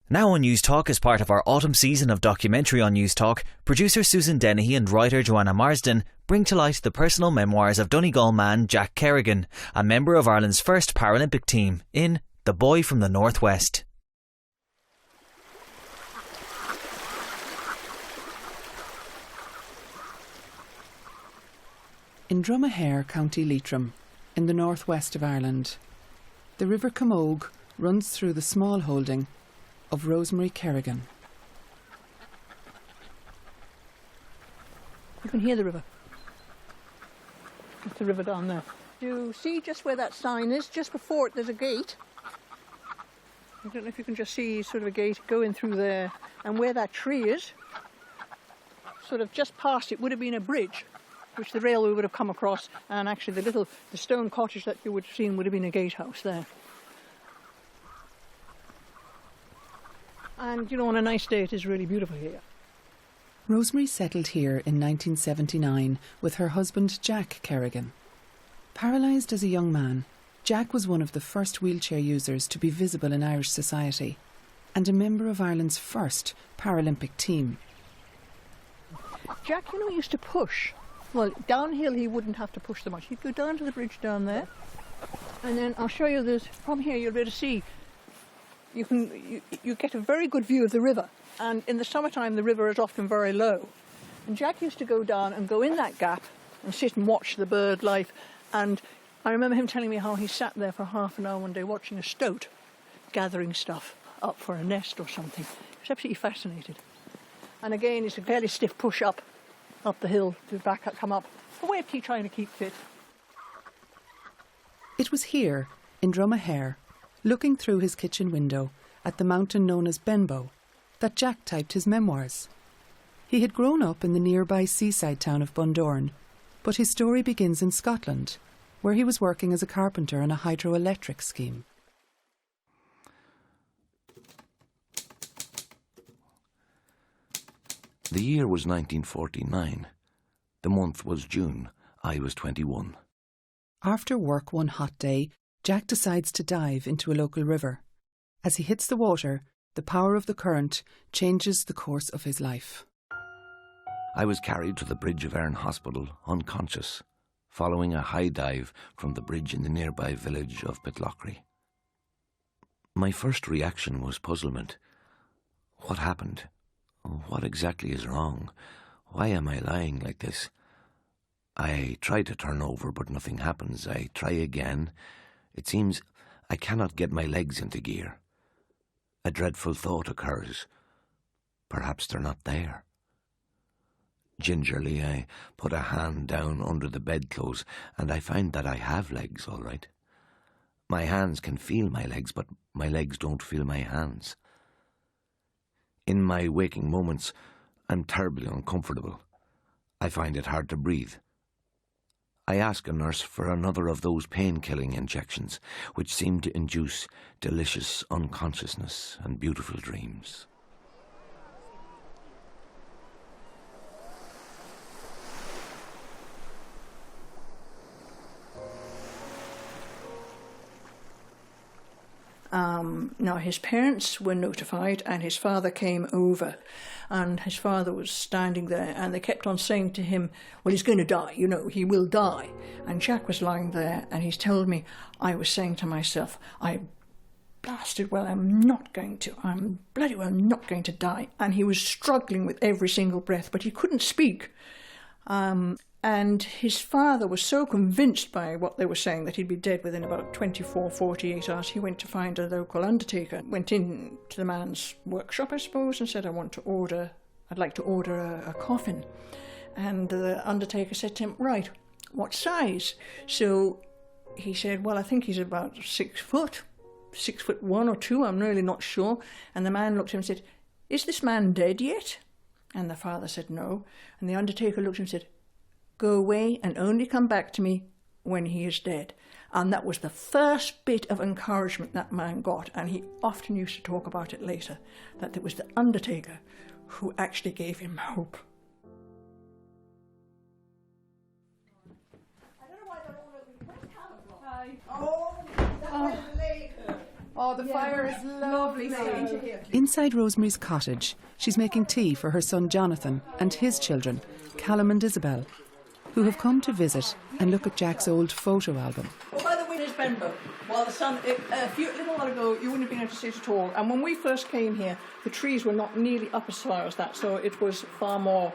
Now on News Talk, as part of our autumn season of documentary on News Talk, producer Susan Dennehy and writer Joanna Marsden bring to light the personal memoirs of Donegal man Jack Kerrigan, a member of Ireland's first Paralympic team, in The Boy from the Northwest. In Drumahair, County Leitrim, in the northwest of Ireland, the River Camogue runs through the small holding of Rosemary Kerrigan. You can hear the river. It's the river down there. You see just where that sign is, just before it there's a gate. I don't know if you can just see sort of a gate going through there, and where that tree is, sort of just past it would have been a bridge, which the railway would have come across, and actually the stone cottage that you would have seen would have been a gatehouse there. And you know, on a nice day it is really beautiful here. Rosemary settled here in 1979 with her husband Jack Kerrigan. Paralysed as a young man, Jack was one of the first wheelchair users to be visible in Irish society and a member of Ireland's first Paralympic team. Jack, you know, used to push. Well, downhill he wouldn't have to push so much. He'd go down to the bridge down there, and then I'll show you this. From here you'll be able to see. You get a very good view of the river, and in the summertime the river is often very low. And Jack used to go down and go in that gap and sit and watch the bird life. And I remember him telling me how he sat there for half an hour one day watching a stoat gathering stuff up for a nest or something. He was absolutely fascinated. And again, it's a fairly stiff push up the hill to come up. A way of trying to keep fit. It was here, in Drumahair, looking through his kitchen window at the mountain known as Benbow, that Jack typed his memoirs. He had grown up in the nearby seaside town of Bundoran, but his story begins in Scotland, where he was working as a carpenter on a hydroelectric scheme. The year was 1949. The month was June. I was 21. After work one hot day, Jack decides to dive into a local river. As he hits the water, the power of the current changes the course of his life. I was carried to the bridge of Erne Hospital, unconscious, following a high dive from the bridge in the nearby village of Pitlochry. My first reaction was puzzlement. What happened? What exactly is wrong? Why am I lying like this? I try to turn over, but nothing happens. I try again. It seems I cannot get my legs into gear. A dreadful thought occurs. Perhaps they're not there. Gingerly, I put a hand down under the bedclothes, and I find that I have legs, all right. My hands can feel my legs, but my legs don't feel my hands. In my waking moments, I'm terribly uncomfortable. I find it hard to breathe. I ask a nurse for another of those pain-killing injections, which seem to induce delicious unconsciousness and beautiful dreams. Now his parents were notified and his father came over, and his father was standing there, and they kept on saying to him, well, he's going to die, you know, he will die. And Jack was lying there, and he's told me, I was saying to myself, I'm bloody well not going to die. And he was struggling with every single breath, but he couldn't speak. And his father was so convinced by what they were saying that he'd be dead within about 24, 48 hours. He went to find a local undertaker, went in to the man's workshop, I suppose, and said, I'd like to order a coffin. And the undertaker said to him, right, what size? So he said, well, I think he's about 6 foot, 6'1" or 2, I'm really not sure. And the man looked at him and said, is this man dead yet? And the father said, no. And the undertaker looked at him and said, go away and only come back to me when he is dead. And that was the first bit of encouragement that man got, and he often used to talk about it later, that it was the undertaker who actually gave him hope. Oh, that's where the lake is. Oh, the fire is lovely. Lovely. Inside Rosemary's cottage, she's making tea for her son Jonathan and his children, Callum and Isabel, who have come to visit and look at Jack's old photo album. Well, by the way, there's Benbow. While the sun, a little while ago, you wouldn't have been able to see it at all. And when we first came here, the trees were not nearly up as far as that, so it was far more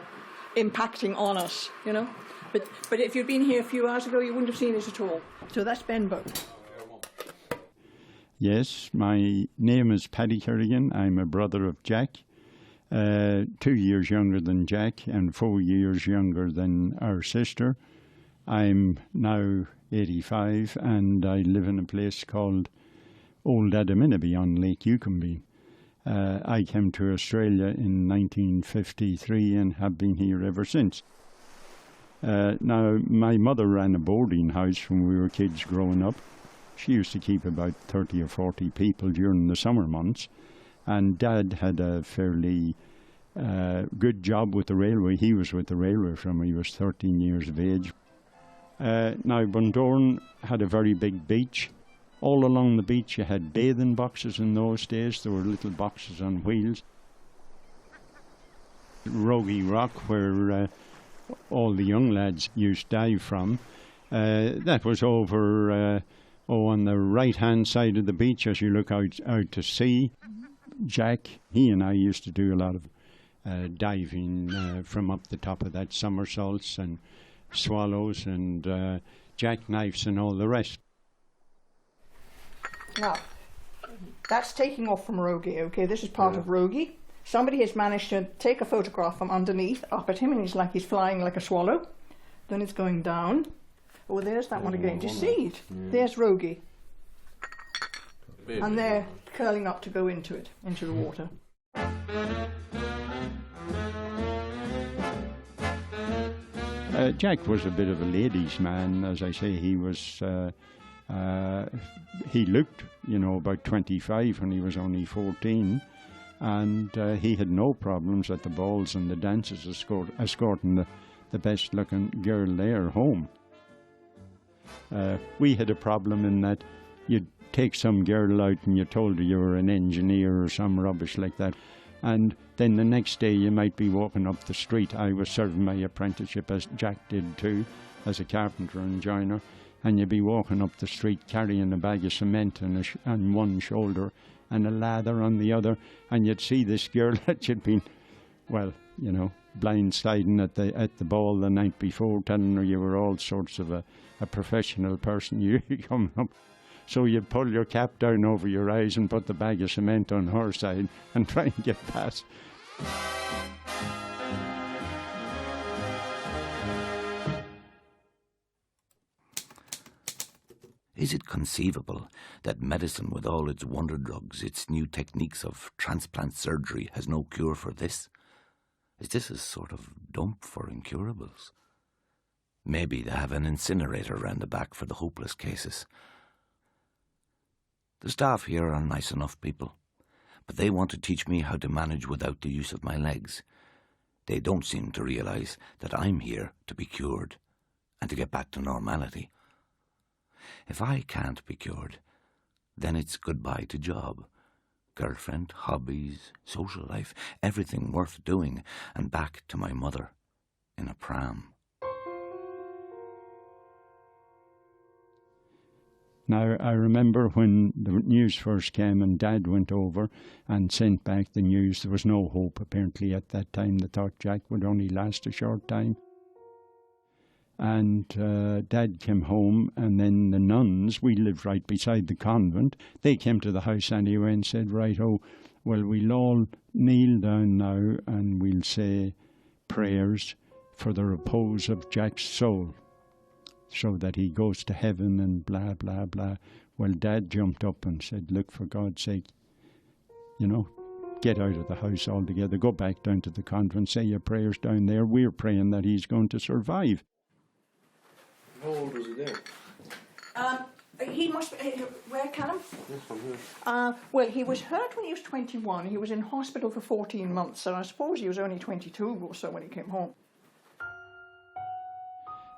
impacting on us, you know. But if you'd been here a few hours ago, you wouldn't have seen it at all. So that's Benbow. Yes, my name is Paddy Kerrigan. I'm a brother of Jack, 2 years younger than Jack and 4 years younger than our sister. I'm now 85 and I live in a place called Old Adaminaby on Lake Yucumbe. I came to Australia in 1953 and have been here ever since. Now, my mother ran a boarding house when we were kids growing up. She used to keep about 30 or 40 people during the summer months, and Dad had a fairly good job with the railway. He was with the railway from he was 13 years of age. Now, Bundoran had a very big beach. All along the beach you had bathing boxes in those days. There were little boxes on wheels. Rogie Rock, where all the young lads used to dive from, that was over on the right-hand side of the beach as you look out to sea. Jack, he and I used to do a lot of diving from up the top of that, somersaults and swallows and jackknives and all the rest. Now, that's taking off from Rogie, okay? This is part of Rogie. Somebody has managed to take a photograph from underneath up at him, and he's like he's flying like a swallow. Then it's going down. Oh, there's that one again. Do you see it? There's Rogie. And they're curling up to go into it, into the water. Jack was a bit of a ladies' man, as I say. He was. He looked, about 25 when he was only 14, and he had no problems at the balls and the dances escorting the best-looking girl there home. We had a problem in that you'd take some girl out and you told her you were an engineer or some rubbish like that, and then the next day you might be walking up the street. I was serving my apprenticeship, as Jack did too, as a carpenter and joiner, and you'd be walking up the street carrying a bag of cement on one shoulder and a lather on the other, and you'd see this girl that you'd been, blindsiding at the ball the night before, telling her you were all sorts of a professional person. You coming up, so you'd pull your cap down over your eyes and put the bag of cement on her side and try and get past. Is it conceivable that medicine, with all its wonder drugs, its new techniques of transplant surgery, has no cure for this? Is this a sort of dump for incurables? Maybe they have an incinerator round the back for the hopeless cases. The staff here are nice enough people, but they want to teach me how to manage without the use of my legs. They don't seem to realise that I'm here to be cured and to get back to normality. If I can't be cured, then it's goodbye to job, girlfriend, hobbies, social life, everything worth doing, and back to my mother in a pram. Now, I remember when the news first came and Dad went over and sent back the news. There was no hope, apparently, at that time. They thought Jack would only last a short time. And Dad came home, and then the nuns, we lived right beside the convent, they came to the house anyway and said, well, we'll all kneel down now and we'll say prayers for the repose of Jack's soul, so that he goes to heaven and blah, blah, blah. Well, Dad jumped up and said, look, for God's sake, get out of the house altogether, go back down to the convent, say your prayers down there. We're praying that he's going to survive. How old was he then? He must be, where, Callum? Well, he was hurt when he was 21. He was in hospital for 14 months, so I suppose he was only 22 or so when he came home.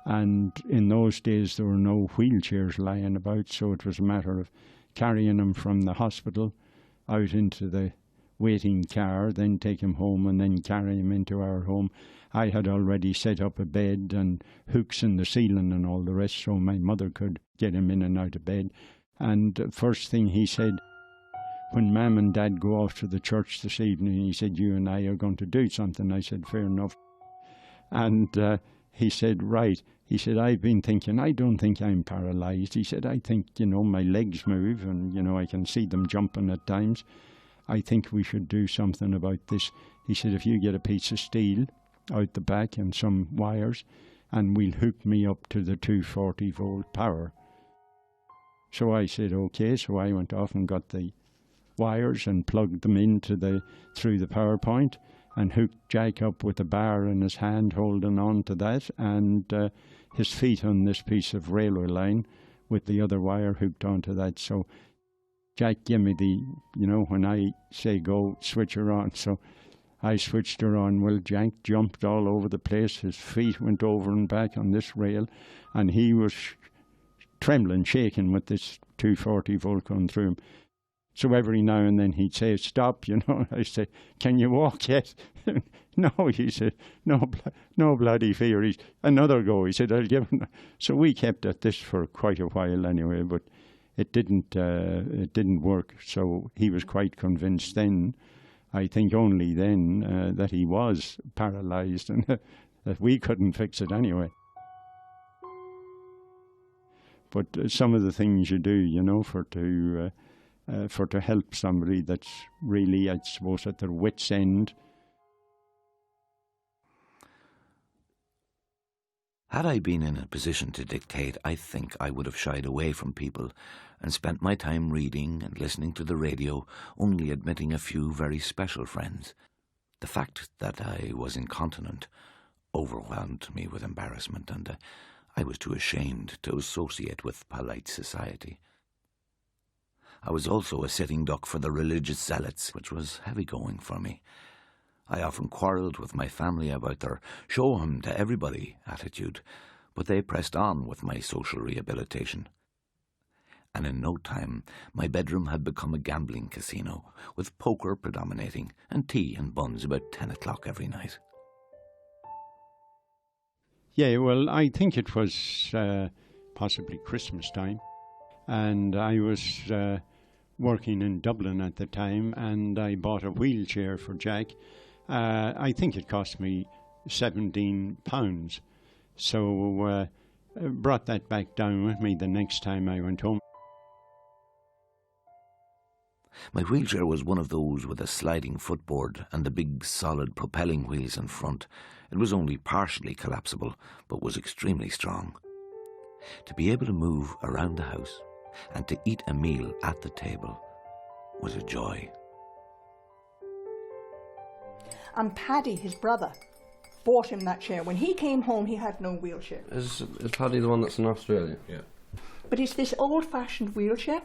And in those days there were no wheelchairs lying about, so it was a matter of carrying him from the hospital out into the waiting car, then take him home and then carry him into our home. I had already set up a bed and hooks in the ceiling and all the rest, so my mother could get him in and out of bed. And first thing he said, when Mum and Dad go off to the church this evening, he said, you and I are going to do something. I said, fair enough. And he said, right. He said, I've been thinking, I don't think I'm paralysed. He said, I think, my legs move and, I can see them jumping at times. I think we should do something about this. He said, if you get a piece of steel out the back and some wires, and we'll hook me up to the 240-volt power. So I said, okay. So I went off and got the wires and plugged them into through the power point and hooked Jack up with a bar in his hand, holding on to that, and his feet on this piece of railway line with the other wire hooked onto that. So Jack gave me when I say go, switch her on. So I switched her on. Well, Jack jumped all over the place. His feet went over and back on this rail, and he was trembling, shaking with this 240-volt going through him. So every now and then he'd say, stop, I say, can you walk yet? No, he said, no bloody fear. Another go. He said, I'll give him. So we kept at this for quite a while anyway, but it didn't work. So he was quite convinced then, I think only then, that he was paralysed and that we couldn't fix it anyway. But some of the things you do, for to help somebody that's really, I suppose, at their wit's end. Had I been in a position to dictate, I think I would have shied away from people and spent my time reading and listening to the radio, only admitting a few very special friends. The fact that I was incontinent overwhelmed me with embarrassment, and I was too ashamed to associate with polite society. I was also a sitting duck for the religious zealots, which was heavy going for me. I often quarrelled with my family about their show him to everybody attitude, but they pressed on with my social rehabilitation. And in no time, my bedroom had become a gambling casino, with poker predominating and tea and buns about 10 o'clock every night. Yeah, well, I think it was possibly Christmas time, and I was working in Dublin at the time, and I bought a wheelchair for Jack. I think it cost me £17. So brought that back down with me the next time I went home. My wheelchair was one of those with a sliding footboard and the big solid propelling wheels in front. It was only partially collapsible, but was extremely strong. To be able to move around the house and to eat a meal at the table was a joy. And Paddy, his brother, bought him that chair. When he came home, he had no wheelchair. Is Paddy the one that's in Australia? Yeah. But it's this old-fashioned wheelchair.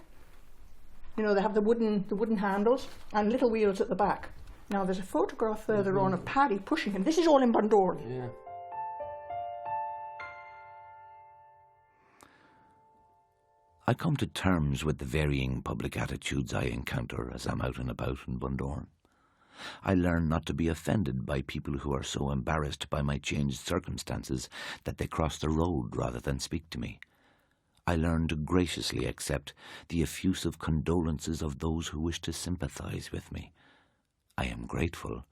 They have the wooden handles and little wheels at the back. Now, there's a photograph further on of Paddy pushing him. This is all in Bundoran. Yeah. I come to terms with the varying public attitudes I encounter as I'm out and about in Bundoran. I learn not to be offended by people who are so embarrassed by my changed circumstances that they cross the road rather than speak to me. I learn to graciously accept the effusive condolences of those who wish to sympathise with me. I am grateful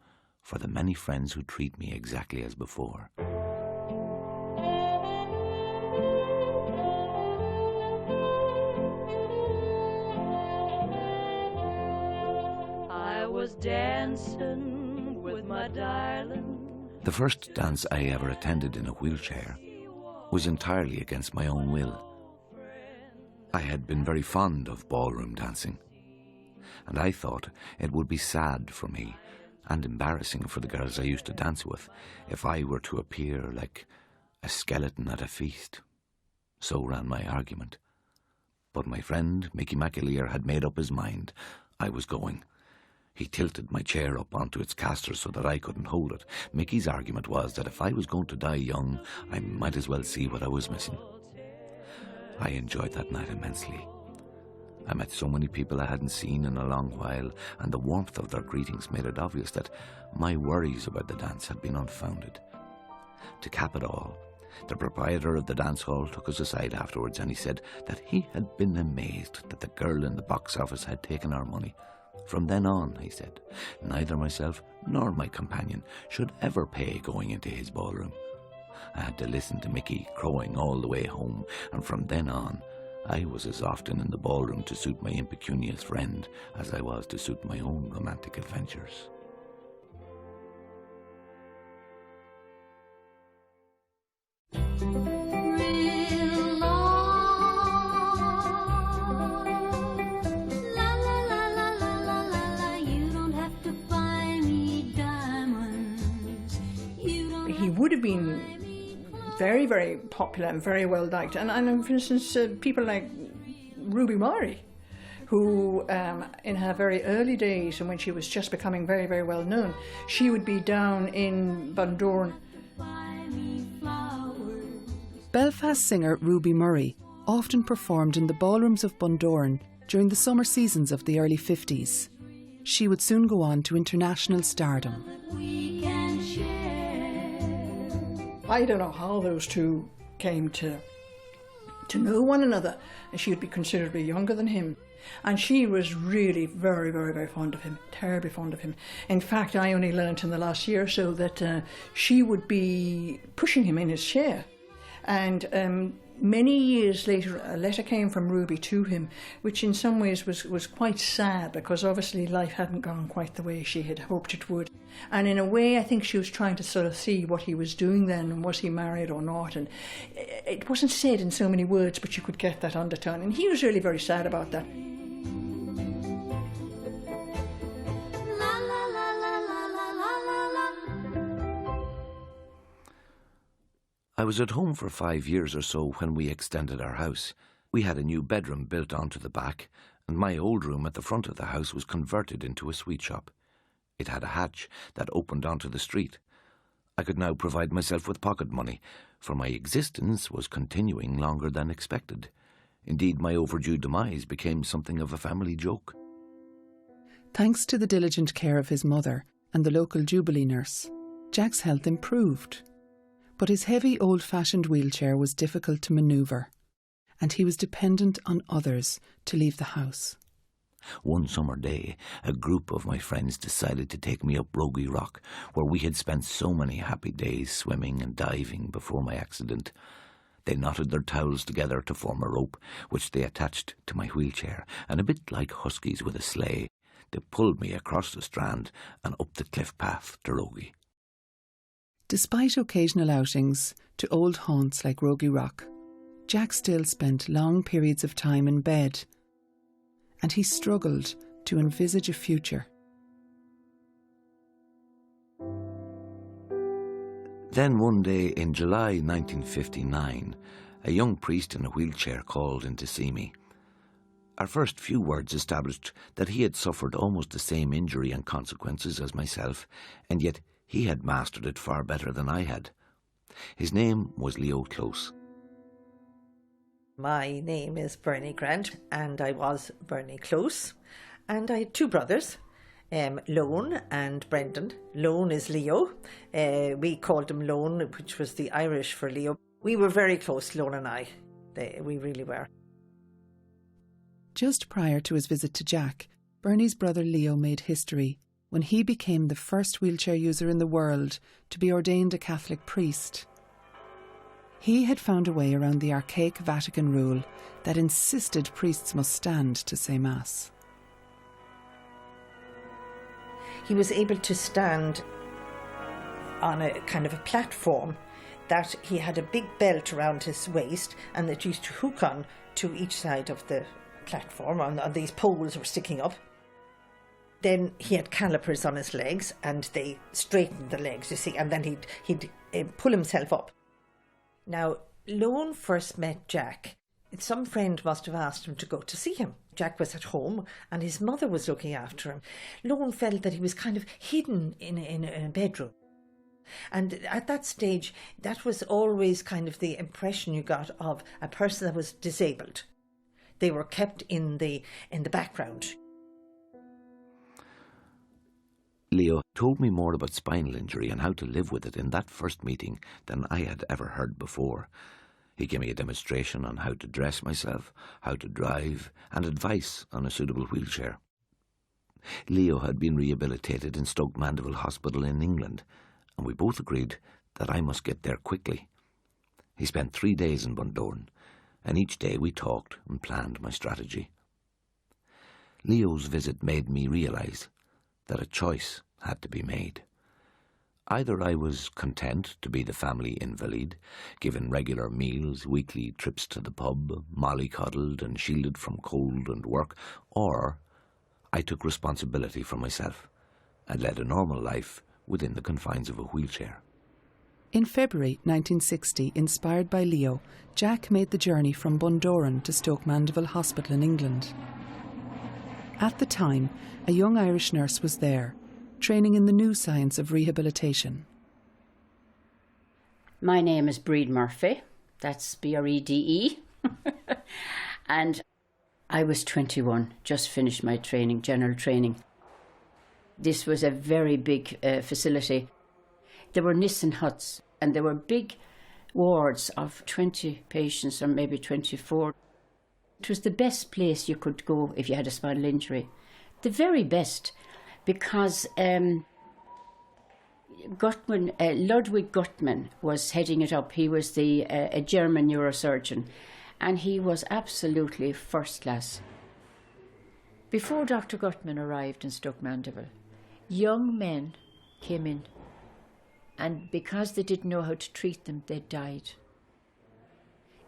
for the many friends who treat me exactly as before. I was dancing with my darling. The first dance I ever attended in a wheelchair was entirely against my own will. I had been very fond of ballroom dancing, and I thought it would be sad for me and embarrassing for the girls I used to dance with if I were to appear like a skeleton at a feast. So ran my argument. But my friend, Mickey McAleer, had made up his mind. I was going. He tilted my chair up onto its casters so that I couldn't hold it. Mickey's argument was that if I was going to die young, I might as well see what I was missing. I enjoyed that night immensely. I met so many people I hadn't seen in a long while, and the warmth of their greetings made it obvious that my worries about the dance had been unfounded. To cap it all, the proprietor of the dance hall took us aside afterwards, and he said that he had been amazed that the girl in the box office had taken our money. From then on, he said, neither myself nor my companion should ever pay going into his ballroom. I had to listen to Mickey crowing all the way home, and from then on, I was as often in the ballroom to suit my impecunious friend as I was to suit my own romantic adventures. He would have been very, very popular and very well liked. And for instance, people like Ruby Murray, who in her very early days and when she was just becoming very, very well known, she would be down in Bundoran. Belfast singer Ruby Murray often performed in the ballrooms of Bundoran during the summer seasons of the early 50s. She would soon go on to international stardom. I don't know how those two came to know one another. She would be considerably younger than him. And she was really very, very, very fond of him, terribly fond of him. In fact, I only learnt in the last year or so that she would be pushing him in his chair. And many years later, a letter came from Ruby to him, which in some ways was quite sad, because obviously life hadn't gone quite the way she had hoped it would. And in a way, I think she was trying to sort of see what he was doing then, and was he married or not. And it wasn't said in so many words, but you could get that undertone. And he was really very sad about that. I was at home for 5 years or so when we extended our house. We had a new bedroom built onto the back, and my old room at the front of the house was converted into a sweet shop. It had a hatch that opened onto the street. I could now provide myself with pocket money, for my existence was continuing longer than expected. Indeed, my overdue demise became something of a family joke. Thanks to the diligent care of his mother and the local Jubilee nurse, Jack's health improved. But his heavy old-fashioned wheelchair was difficult to manoeuvre, and he was dependent on others to leave the house. One summer day, a group of my friends decided to take me up Rogie Rock, where we had spent so many happy days swimming and diving before my accident. They knotted their towels together to form a rope, which they attached to my wheelchair, and a bit like huskies with a sleigh, they pulled me across the strand and up the cliff path to Rogie. Despite occasional outings to old haunts like Rogie Rock, Jack still spent long periods of time in bed, and he struggled to envisage a future. Then one day in July 1959, a young priest in a wheelchair called in to see me. Our first few words established that he had suffered almost the same injury and consequences as myself, and yet he had mastered it far better than I had. His name was Leo Close. My name is Bernie Grant, and I was Bernie Close, and I had two brothers, Lone and Brendan. Lone is Leo. We called him Lone, which was the Irish for Leo. We were very close, Lone and I. We really were. Just prior to his visit to Jack, Bernie's brother Leo made history when he became the first wheelchair user in the world to be ordained a Catholic priest. He had found a way around the archaic Vatican rule that insisted priests must stand to say Mass. He was able to stand on a kind of a platform that he had a big belt around his waist and that used to hook on to each side of the platform, on these poles were sticking up. Then he had calipers on his legs and they straightened the legs, you see, and then he'd pull himself up. Now, Lone first met Jack. Some friend must have asked him to go to see him. Jack was at home and his mother was looking after him. Lone felt that he was kind of hidden in a bedroom. And at that stage, that was always kind of the impression you got of a person that was disabled. they were kept in the background. Leo told me more about spinal injury and how to live with it in that first meeting than I had ever heard before. He gave me a demonstration on how to dress myself, how to drive, and advice on a suitable wheelchair. Leo had been rehabilitated in Stoke Mandeville Hospital in England, and we both agreed that I must get there quickly. He spent 3 days in Bundoran, and each day we talked and planned my strategy. Leo's visit made me realise that a choice had to be made. Either I was content to be the family invalid, given regular meals, weekly trips to the pub, mollycoddled and shielded from cold and work, or I took responsibility for myself and led a normal life within the confines of a wheelchair. In February 1960, inspired by Leo, Jack made the journey from Bundoran to Stoke Mandeville Hospital in England. At the time, a young Irish nurse was there, training in the new science of rehabilitation. My name is Breed Murphy, that's Brede, and I was 21, just finished my training, general training. This was a very big facility. There were Nissen huts, and there were big wards of 20 patients, or maybe 24. It was the best place you could go if you had a spinal injury. The very best, because Ludwig Guttmann was heading it up. He was a German neurosurgeon, and he was absolutely first class. Before Dr. Guttmann arrived in Stoke Mandeville, young men came in, and because they didn't know how to treat them, they died.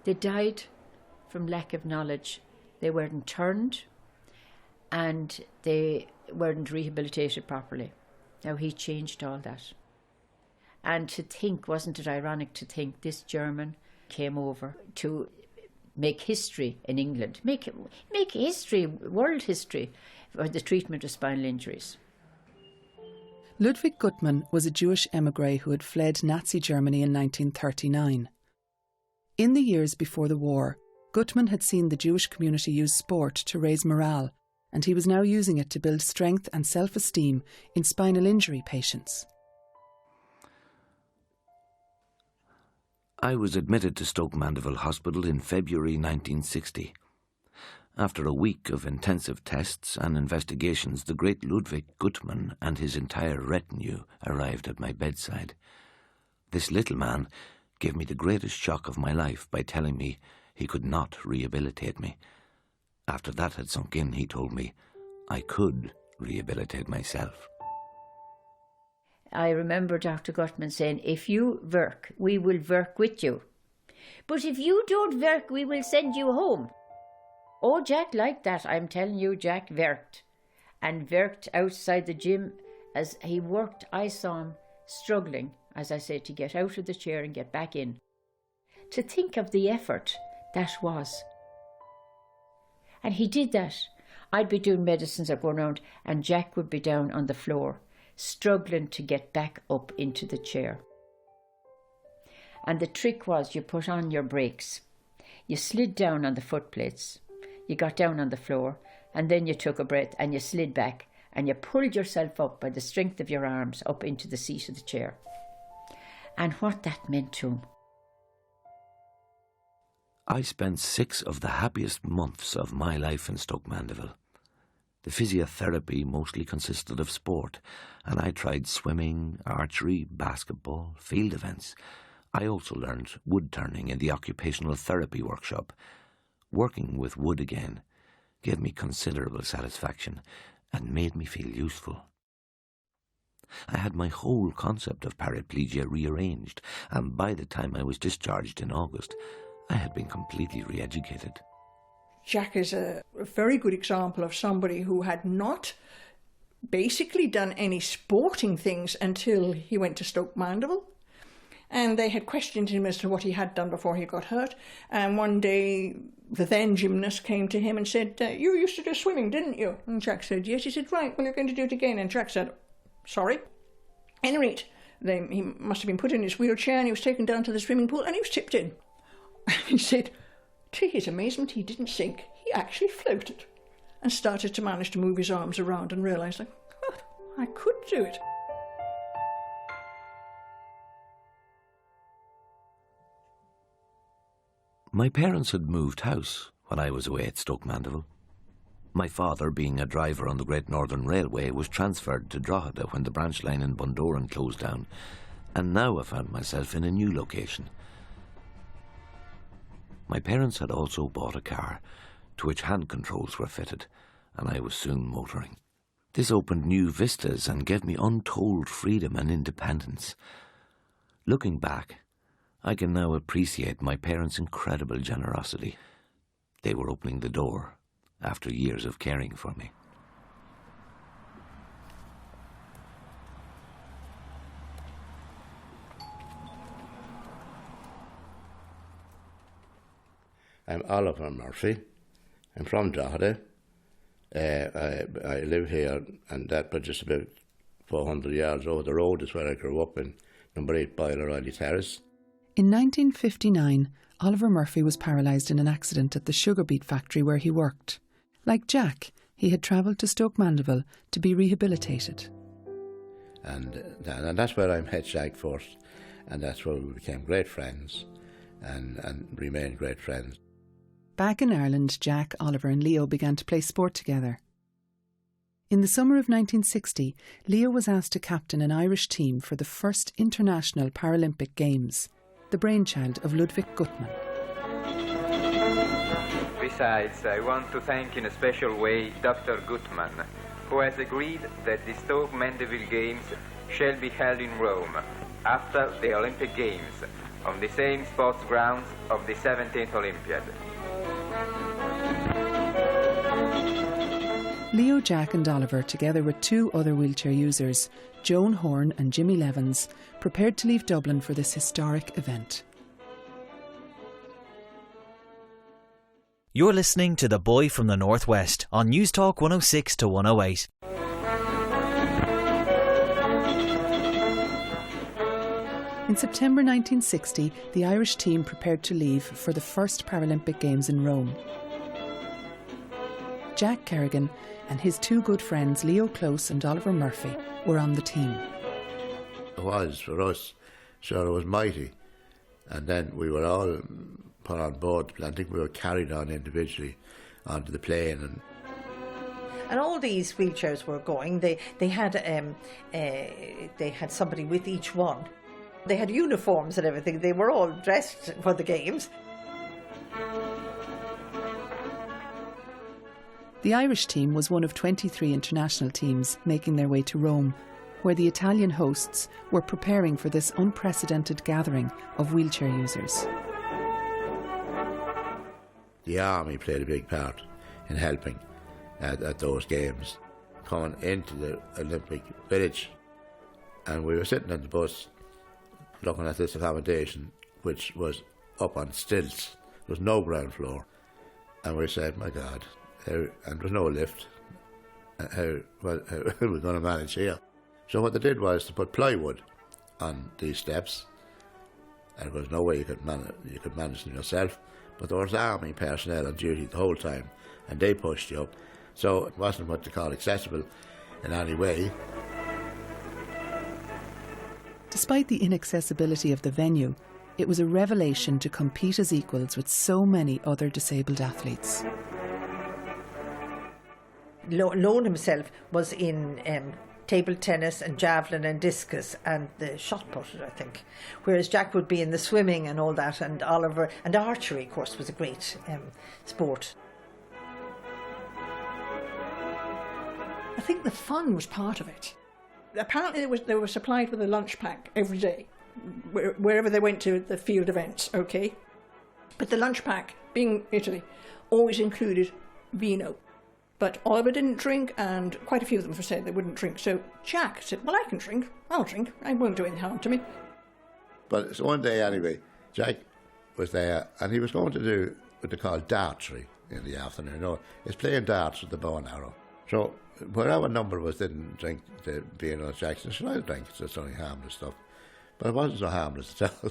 They died from lack of knowledge. They weren't turned, and they weren't rehabilitated properly. Now, he changed all that. And to think, wasn't it ironic to think this German came over to make history in England, make history, world history, for the treatment of spinal injuries. Ludwig Guttmann was a Jewish émigré who had fled Nazi Germany in 1939. In the years before the war, Guttmann had seen the Jewish community use sport to raise morale, and he was now using it to build strength and self-esteem in spinal injury patients. I was admitted to Stoke Mandeville Hospital in February 1960. After a week of intensive tests and investigations, the great Ludwig Guttmann and his entire retinue arrived at my bedside. This little man gave me the greatest shock of my life by telling me he could not rehabilitate me. After that had sunk in, he told me I could rehabilitate myself. I remember Dr. Guttmann saying, if you work, we will work with you. But if you don't work, we will send you home. Oh, Jack liked that. I'm telling you, Jack worked. And worked outside the gym. As he worked, I saw him struggling, as I said, to get out of the chair and get back in. To think of the effort that was. And he did that. I'd be doing medicines or going around, and Jack would be down on the floor, struggling to get back up into the chair. And the trick was you put on your brakes. You slid down on the foot plates. You got down on the floor, and then you took a breath and you slid back, and you pulled yourself up by the strength of your arms up into the seat of the chair. And what that meant to him. I spent 6 of the happiest months of my life in Stoke Mandeville. The physiotherapy mostly consisted of sport, and I tried swimming, archery, basketball, field events. I also learned wood turning in the occupational therapy workshop. Working with wood again gave me considerable satisfaction and made me feel useful. I had my whole concept of paraplegia rearranged, and by the time I was discharged in August, I had been completely re-educated. Jack is a very good example of somebody who had not basically done any sporting things until he went to Stoke Mandeville. And they had questioned him as to what he had done before he got hurt. And one day, the then gymnast came to him and said, you used to do swimming, didn't you? And Jack said, yes. He said, right, well, you're going to do it again. And Jack said, sorry. At any rate, he must have been put in his wheelchair, and he was taken down to the swimming pool, and he was tipped in. He said, to his amazement, he didn't sink. he actually floated and started to manage to move his arms around and realised, like, oh, I could do it. My parents had moved house when I was away at Stoke Mandeville. My father, being a driver on the Great Northern Railway, was transferred to Drogheda when the branch line in Bundoran closed down, and now I found myself in a new location. My parents had also bought a car, to which hand controls were fitted, and I was soon motoring. This opened new vistas and gave me untold freedom and independence. Looking back, I can now appreciate my parents' incredible generosity. They were opening the door after years of caring for me. I'm Oliver Murphy. I'm from Drogheda. I live here, and that, but just about 400 yards over the road is where I grew up, in number 8 Boiler Riley Terrace. In 1959, Oliver Murphy was paralysed in an accident at the sugar beet factory where he worked. Like Jack, he had travelled to Stoke Mandeville to be rehabilitated. And that's where I met Jack first, and that's where we became great friends and remained great friends. Back in Ireland, Jack, Oliver and Leo began to play sport together. In the summer of 1960, Leo was asked to captain an Irish team for the first International Paralympic Games, the brainchild of Ludwig Guttmann. Besides, I want to thank in a special way Dr. Guttmann, who has agreed that the Stoke Mandeville Games shall be held in Rome after the Olympic Games, on the same sports grounds of the 17th Olympiad. Leo, Jack and Oliver, together with 2 other wheelchair users, Joan Horn and Jimmy Levins, prepared to leave Dublin for this historic event. You're listening to The Boy from the Northwest on News Talk 106 to 108. In September 1960, the Irish team prepared to leave for the first Paralympic Games in Rome. Jack Kerrigan and his 2 good friends Leo Close and Oliver Murphy were on the team. It was, for us, sure, it was mighty. And then we were all put on board. I think we were carried on individually onto the plane. And all these wheelchairs were going. They had somebody with each one. They had uniforms and everything. They were all dressed for the games. The Irish team was one of 23 international teams making their way to Rome, where the Italian hosts were preparing for this unprecedented gathering of wheelchair users. The army played a big part in helping at those games. Coming into the Olympic Village, and we were sitting on the bus looking at this accommodation, which was up on stilts. There was no ground floor. And we said, my God, and there was no lift. How are we going to manage here? So what they did was to put plywood on these steps, and there was no way you could manage them yourself, but there was army personnel on duty the whole time, and they pushed you up. So it wasn't what they call accessible in any way. Despite the inaccessibility of the venue, it was a revelation to compete as equals with so many other disabled athletes. Lone himself was in table tennis and javelin and discus and the shot put, I think, whereas Jack would be in the swimming and all that, and Oliver, and archery, of course, was a great sport. I think the fun was part of it. Apparently they were supplied with a lunch pack every day, wherever they went to the field events, okay? But the lunch pack, being Italy, always included vino. But Oliver didn't drink, and quite a few of them said they wouldn't drink. So Jack said, well, I can drink. I'll drink. I won't do any harm to me. But so one day anyway, Jack was there, and he was going to do what they call dartry in the afternoon. You know, it's playing darts with the bow and arrow. So wherever number was didn't drink the Vino Jackson, so I drank. It's just only harmless stuff. But it wasn't so harmless at all.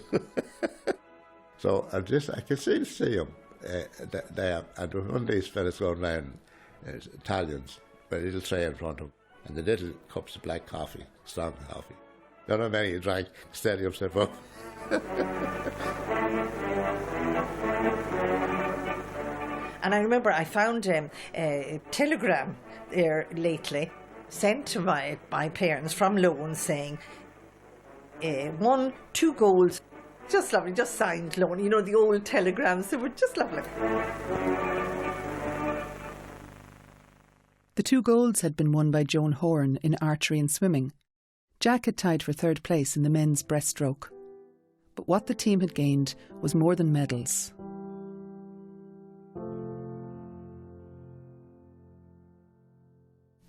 So I could still see him and one of these fellas going round, Italians, with a little tray in front of them, and the little cups of black coffee, strong coffee. Don't know how many he drank to steady himself up. And I remember I found a telegram there lately sent to my parents from Loan saying 1, 2 goals. Just lovely, just signed Loan. You know, the old telegrams, they were just lovely. The 2 golds had been won by Joan Horan in archery and swimming. Jack had tied for 3rd place in the men's breaststroke. But what the team had gained was more than medals.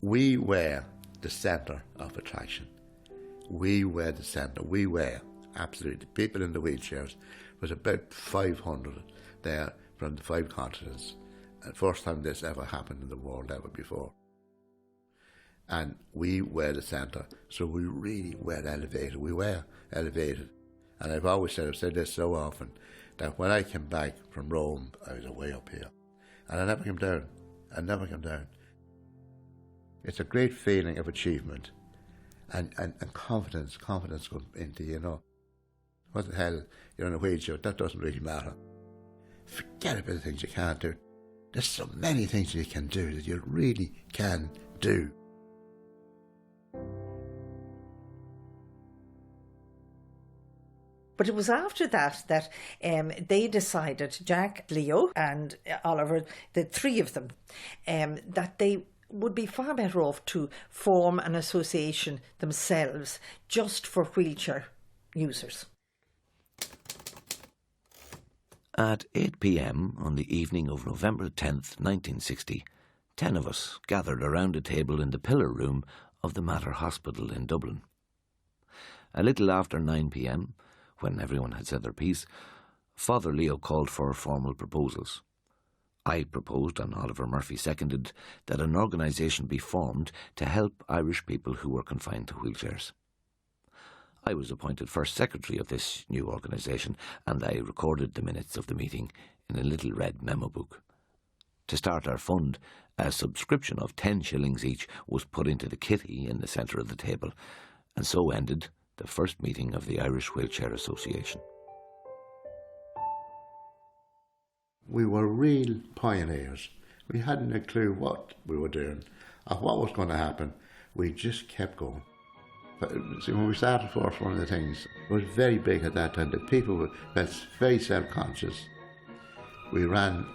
We were the centre of attraction. We were the centre. We were, absolutely. People in the wheelchairs. Was about 500 there from the 5 continents. And first time this ever happened in the world ever before. And we were the centre, so we really were elevated. We were elevated. And I've said this so often, that when I came back from Rome, I was way up here. And I never came down. I never came down. It's a great feeling of achievement and confidence going into, you know. What the hell, you're in a wheelchair, that doesn't really matter. Forget about the things you can't do. There's so many things you can do that you really can do. But it was after that they decided, Jack, Leo and Oliver, the 3 of them, that they would be far better off to form an association themselves just for wheelchair users. At 8 p.m. on the evening of November 10th, 1960, 10 of us gathered around a table in the pillar room of the Mater Hospital in Dublin. A little after 9 p.m, when everyone had said their piece, Father Leo called for formal proposals. I proposed, and Oliver Murphy seconded, that an organisation be formed to help Irish people who were confined to wheelchairs. I was appointed first secretary of this new organisation, and I recorded the minutes of the meeting in a little red memo book. To start our fund, a subscription of 10 shillings each was put into the kitty in the centre of the table, and so ended the first meeting of the Irish Wheelchair Association. We were real pioneers. We hadn't a clue what we were doing or what was going to happen. We just kept going. But see, when we started first, one of the things was very big at that time. The people were very self-conscious. We ran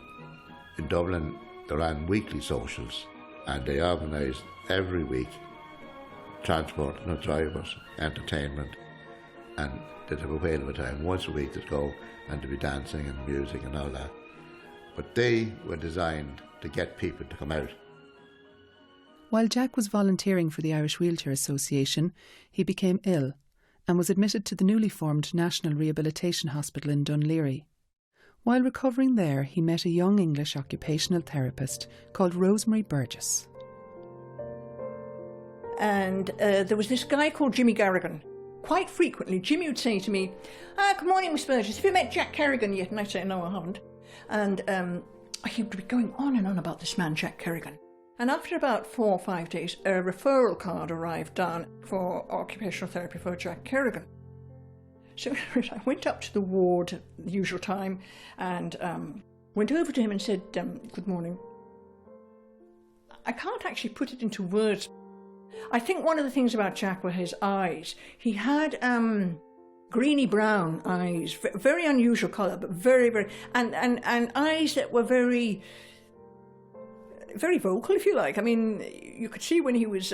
in Dublin, they ran weekly socials, and they organised every week transport, no drivers, entertainment, and they'd have a whale of a time. Once a week they'd go and there'd be dancing and music and all that. But they were designed to get people to come out. While Jack was volunteering for the Irish Wheelchair Association, he became ill and was admitted to the newly formed National Rehabilitation Hospital in Dunleary. While recovering there, he met a young English occupational therapist called Rosemary Burgess. And there was this guy called Jimmy Kerrigan. Quite frequently, Jimmy would say to me, "Good morning, Miss Burgess, have you met Jack Kerrigan yet?" And I'd say, "No, I haven't." And he would be going on and on about this man, Jack Kerrigan. And after about 4 or 5 days, a referral card arrived down for occupational therapy for Jack Kerrigan. So I went up to the ward at the usual time and went over to him and said, "Good morning." I can't actually put it into words. I think one of the things about Jack were his eyes. He had greeny brown eyes, very unusual colour, but very, very, and eyes that were very, very vocal, if you like. I mean, you could see when he was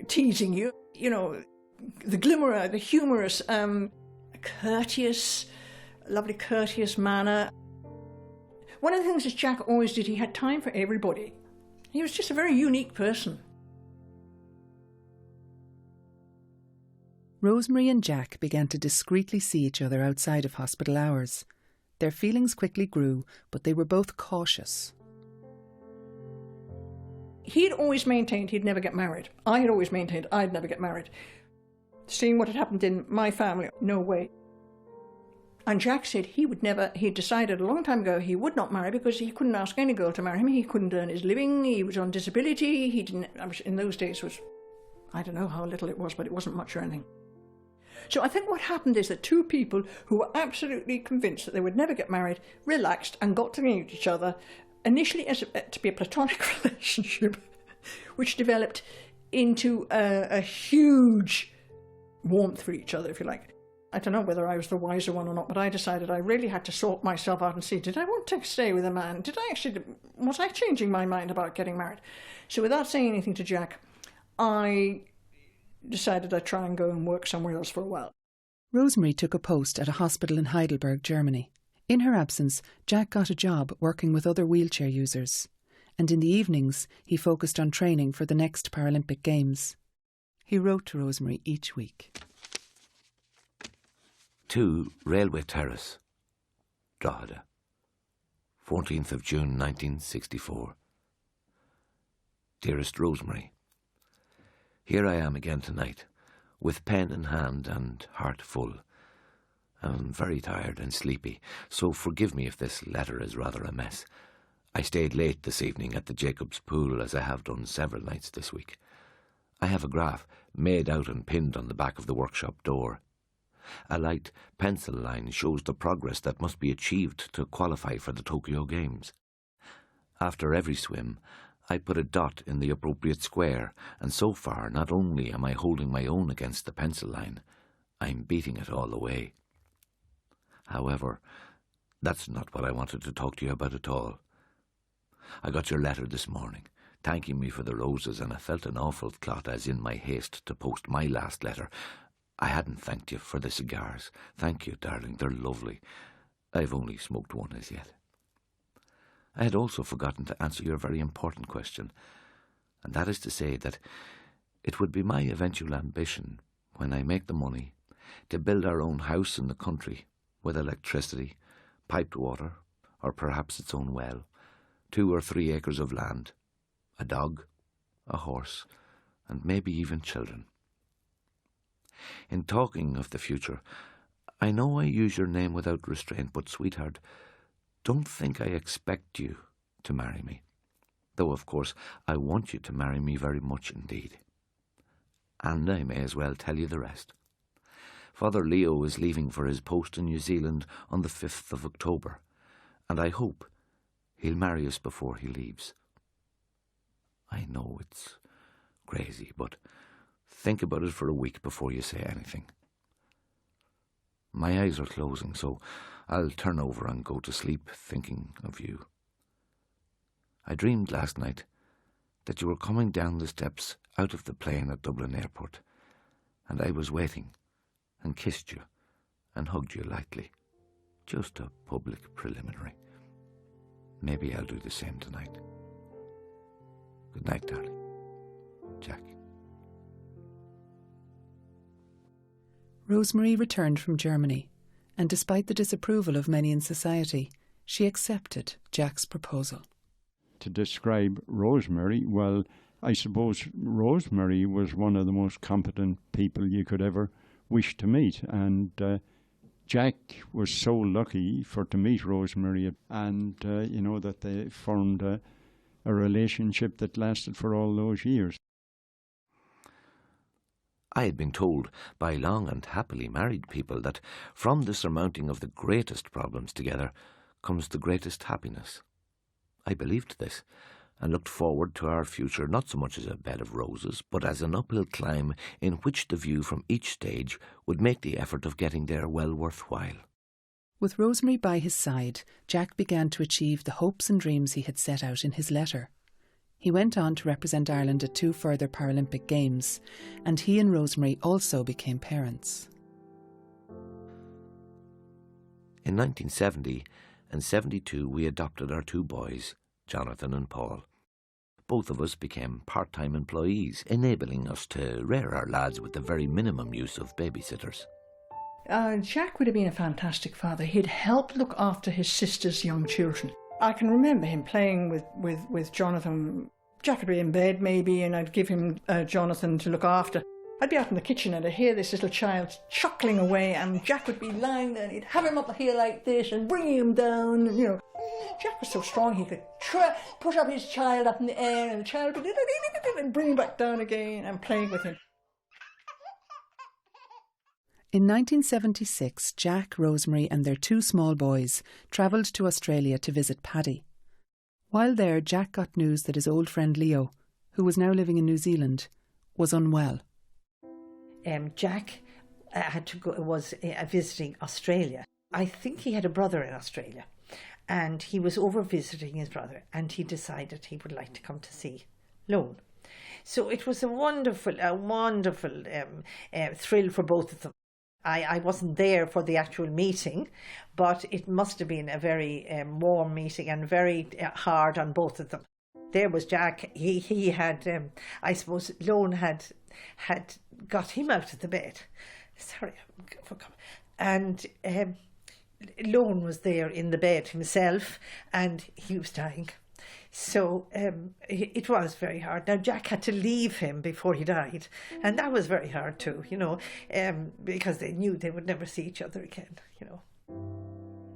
teasing you, you know, the glimmerer, the humorous, courteous, lovely courteous manner. One of the things that Jack always did, he had time for everybody. He was just a very unique person. Rosemary and Jack began to discreetly see each other outside of hospital hours. Their feelings quickly grew, but they were both cautious. He'd always maintained he'd never get married. I had always maintained I'd never get married. Seeing what had happened in my family, no way. And Jack said he decided a long time ago he would not marry because he couldn't ask any girl to marry him. He couldn't earn his living. He was on disability. He didn't, in those days I don't know how little it was, but it wasn't much or anything. So I think what happened is that two people who were absolutely convinced that they would never get married relaxed and got to know each other, initially to be a platonic relationship, which developed into a huge warmth for each other, if you like. I don't know whether I was the wiser one or not, but I decided I really had to sort myself out and see, did I want to stay with a man? Was I changing my mind about getting married? So without saying anything to Jack, I decided I'd try and go and work somewhere else for a while. Rosemary took a post at a hospital in Heidelberg, Germany. In her absence, Jack got a job working with other wheelchair users. And in the evenings, he focused on training for the next Paralympic Games. He wrote to Rosemary each week. 2 Railway Terrace, Drogheda, 14th of June 1964. Dearest Rosemary, here I am again tonight, with pen in hand and heart full. I'm very tired and sleepy, so forgive me if this letter is rather a mess. I stayed late this evening at the Jacob's Pool, as I have done several nights this week. I have a graph made out and pinned on the back of the workshop door. A light pencil line shows the progress that must be achieved to qualify for the Tokyo Games. After every swim, I put a dot in the appropriate square, and so far not only am I holding my own against the pencil line, I'm beating it all the way. However, that's not what I wanted to talk to you about at all. I got your letter this morning, thanking me for the roses, and I felt an awful clot as in my haste to post my last letter I hadn't thanked you for the cigars. Thank you, darling, they're lovely. I've only smoked one as yet. I had also forgotten to answer your very important question, and that is to say that it would be my eventual ambition, when I make the money, to build our own house in the country, with electricity, piped water, or perhaps its own well, 2 or 3 acres of land, a dog, a horse, and maybe even children. In talking of the future, I know I use your name without restraint, but, sweetheart, don't think I expect you to marry me, though of course I want you to marry me very much indeed. And I may as well tell you the rest. Father Leo is leaving for his post in New Zealand on the 5th of October, and I hope he'll marry us before he leaves. I know it's crazy, but think about it for a week before you say anything. My eyes are closing, so I'll turn over and go to sleep thinking of you. I dreamed last night that you were coming down the steps out of the plane at Dublin Airport, and I was waiting and kissed you and hugged you lightly. Just a public preliminary. Maybe I'll do the same tonight. Good night, darling. Jack. Rosemary returned from Germany, and despite the disapproval of many in society, she accepted Jack's proposal. To describe Rosemary, well, I suppose Rosemary was one of the most competent people you could ever wish to meet, and Jack was so lucky to meet Rosemary, and that they formed a relationship that lasted for all those years. I had been told by long and happily married people that from the surmounting of the greatest problems together comes the greatest happiness. I believed this, and looked forward to our future not so much as a bed of roses, but as an uphill climb in which the view from each stage would make the effort of getting there well worthwhile. With Rosemary by his side, Jack began to achieve the hopes and dreams he had set out in his letter. He went on to represent Ireland at 2 further Paralympic Games, and he and Rosemary also became parents. In 1970 and 72 we adopted our 2 boys, Jonathan and Paul. Both of us became part-time employees, enabling us to rear our lads with the very minimum use of babysitters. Jack would have been a fantastic father. He'd helped look after his sister's young children. I can remember him playing with Jonathan. Jack would be in bed maybe, and I'd give him Jonathan to look after. I'd be out in the kitchen and I'd hear this little child chuckling away, and Jack would be lying there and he'd have him up here like this and bringing him down, and, you know. Jack was so strong he could push up his child up in the air, and the child would and bring him back down again and playing with him. In 1976, Jack, Rosemary and their 2 small boys travelled to Australia to visit Paddy. While there, Jack got news that his old friend Leo, who was now living in New Zealand, was unwell. Jack was visiting Australia. I think he had a brother in Australia, and he was over visiting his brother, and he decided he would like to come to see Lone. So it was a wonderful thrill for both of them. I wasn't there for the actual meeting, but it must have been a very warm meeting and very hard on both of them. There was Jack. He had, I suppose, Lone had got him out of the bed. Sorry, and Lone was there in the bed himself, and he was dying. So it was very hard. Now, Jack had to leave him before he died, and that was very hard too, you know, because they knew they would never see each other again, you know.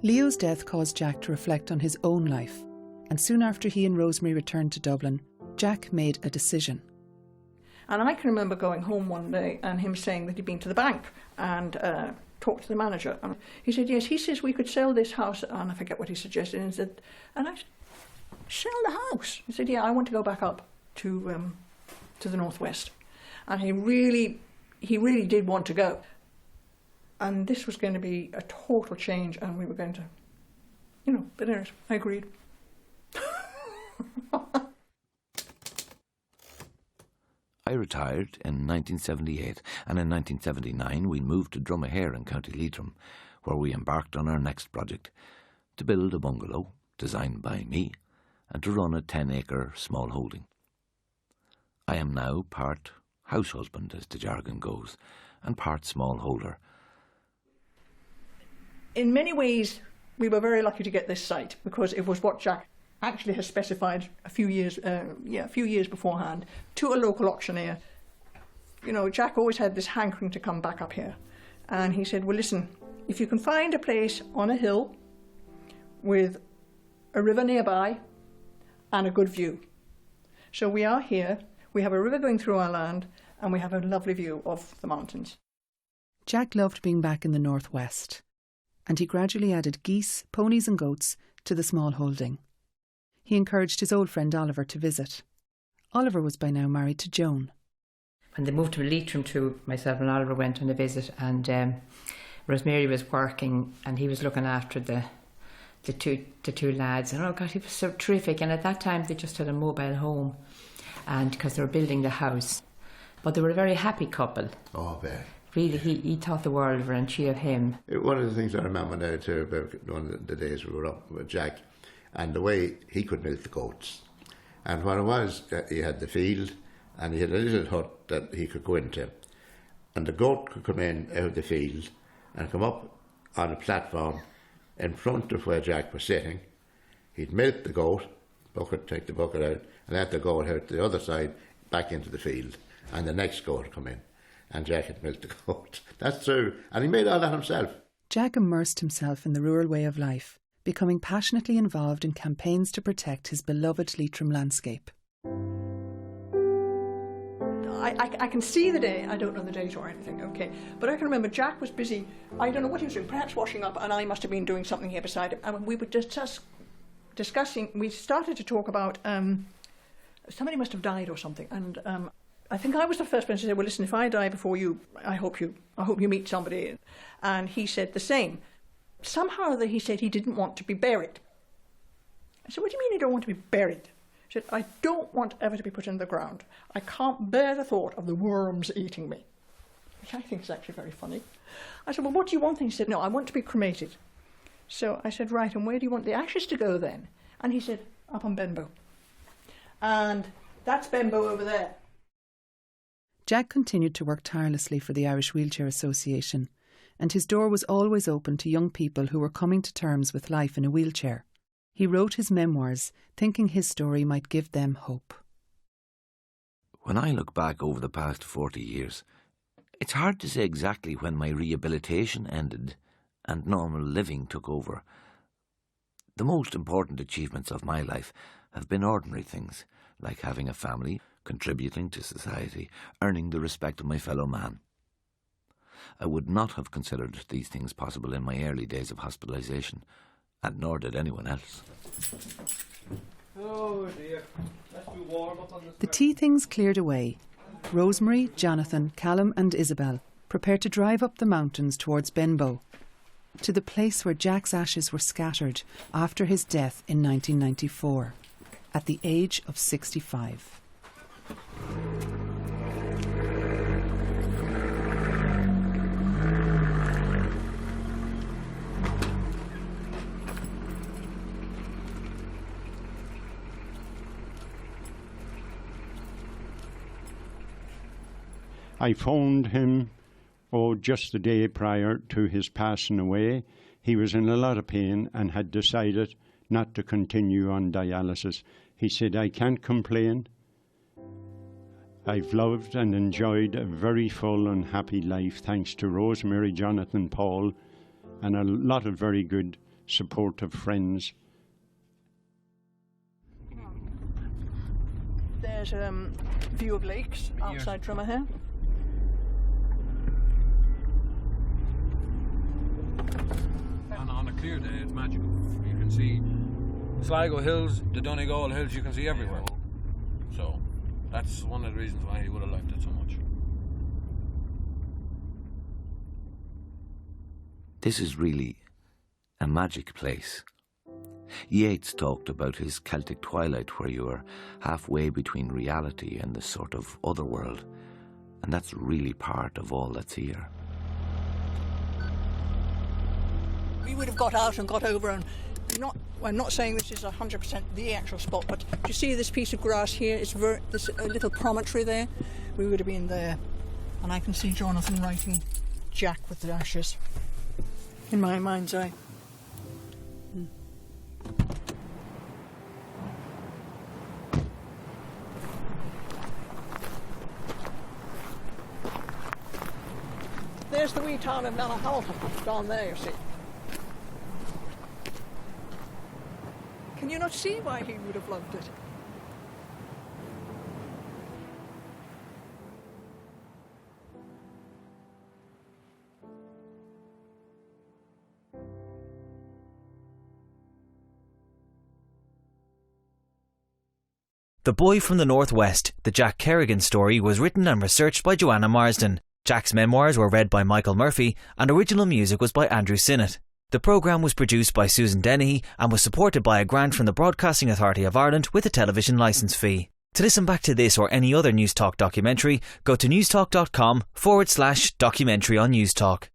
Leo's death caused Jack to reflect on his own life, and soon after he and Rosemary returned to Dublin, Jack made a decision. And I can remember going home one day and him saying that he'd been to the bank and talked to the manager. And he said, yes, he says we could sell this house, and I forget what he suggested. And I said, sell the house? He said, yeah, I want to go back up to the northwest. And he really did want to go. And this was going to be a total change, and we were going to, you know, but anyways, I agreed. I retired in 1978, and in 1979 we moved to Dromahare in County Leitrim, where we embarked on our next project, to build a bungalow designed by me and to run a 10-acre small holding. I am now part house husband, as the jargon goes, and part smallholder. In many ways, we were very lucky to get this site, because it was what Jack actually has specified a few years beforehand to a local auctioneer. You know, Jack always had this hankering to come back up here, and he said, well, listen, if you can find a place on a hill with a river nearby and a good view. So we are here, we have a river going through our land, and we have a lovely view of the mountains. Jack loved being back in the northwest, and he gradually added geese, ponies and goats to the small holding. He encouraged his old friend Oliver to visit. Oliver was by now married to Joan. When they moved to Leitrim too, myself and Oliver went on a visit, and Rosemary was working and he was looking after the two lads, and oh God, he was so terrific. And at that time they just had a mobile home, and because they were building the house, but they were a very happy couple. Oh, very. Really, he thought the world of her and she of him. One of the things I remember now too about one of the days we were up with Jack, and the way he could milk the goats. And what it was, he had the field, and he had a little hut that he could go into, and the goat could come in out of the field and come up on a platform in front of where Jack was sitting. He'd milk the goat, take the bucket out, and let the goat out the other side back into the field, and the next goat would come in, and Jack had milked the goat. That's true, and he made all that himself. Jack immersed himself in the rural way of life, becoming passionately involved in campaigns to protect his beloved Leitrim landscape. I can see the day, I don't know the date or anything, okay, but I can remember Jack was busy, I don't know what he was doing, perhaps washing up, and I must have been doing something here beside him, and we were just discussing, we started to talk about, somebody must have died or something, and I think I was the first person to say, well, listen, if I die before you, I hope you meet somebody, and he said the same. Somehow he said he didn't want to be buried. I said, what do you mean you don't want to be buried? He said, I don't want ever to be put in the ground. I can't bear the thought of the worms eating me, which I think is actually very funny. I said, well, what do you want? And he said, no, I want to be cremated. So I said, right, and where do you want the ashes to go then? And he said, up on Benbow. And that's Benbow over there. Jack continued to work tirelessly for the Irish Wheelchair Association, and his door was always open to young people who were coming to terms with life in a wheelchair. He wrote his memoirs, thinking his story might give them hope. When I look back over the past 40 years, It's hard to say exactly when my rehabilitation ended and normal living took over. The most important achievements of my life have been ordinary things, like having a family, contributing to society, earning the respect of my fellow man. I would not have considered these things possible in my early days of hospitalisation, and nor did anyone else. Oh dear, let's do warm up on this. The tea things cleared away. Rosemary, Jonathan, Callum and Isabel prepared to drive up the mountains towards Benbow, to the place where Jack's ashes were scattered after his death in 1994, at the age of 65. I phoned him, just the day prior to his passing away. He was in a lot of pain and had decided not to continue on dialysis. He said, I can't complain. I've loved and enjoyed a very full and happy life thanks to Rosemary, Jonathan, Paul, and a lot of very good supportive friends. There's a view of lakes outside Drummerhair. And on a clear day, it's magical. You can see Sligo Hills, the Donegal Hills, you can see everywhere. So that's one of the reasons why he would have liked it so much. This is really a magic place. Yeats talked about his Celtic twilight, where you are halfway between reality and this sort of other world, and that's really part of all that's here. We would have got out and got over, and I'm not saying this is 100% the actual spot, but do you see this piece of grass here? It's this little promontory there. We would have been there, and I can see Jonathan writing Jack with the ashes in my mind's eye. There's the wee town of Hamilton down there, you see. Can you not see why he would have loved it? The Boy from the Northwest, the Jack Kerrigan story, was written and researched by Joanna Marsden. Jack's memoirs were read by Michael Murphy, and original music was by Andrew Sinnott. The programme was produced by Susan Dennehy and was supported by a grant from the Broadcasting Authority of Ireland with a television licence fee. To listen back to this or any other Newstalk documentary, go to newstalk.com/documentary on Newstalk.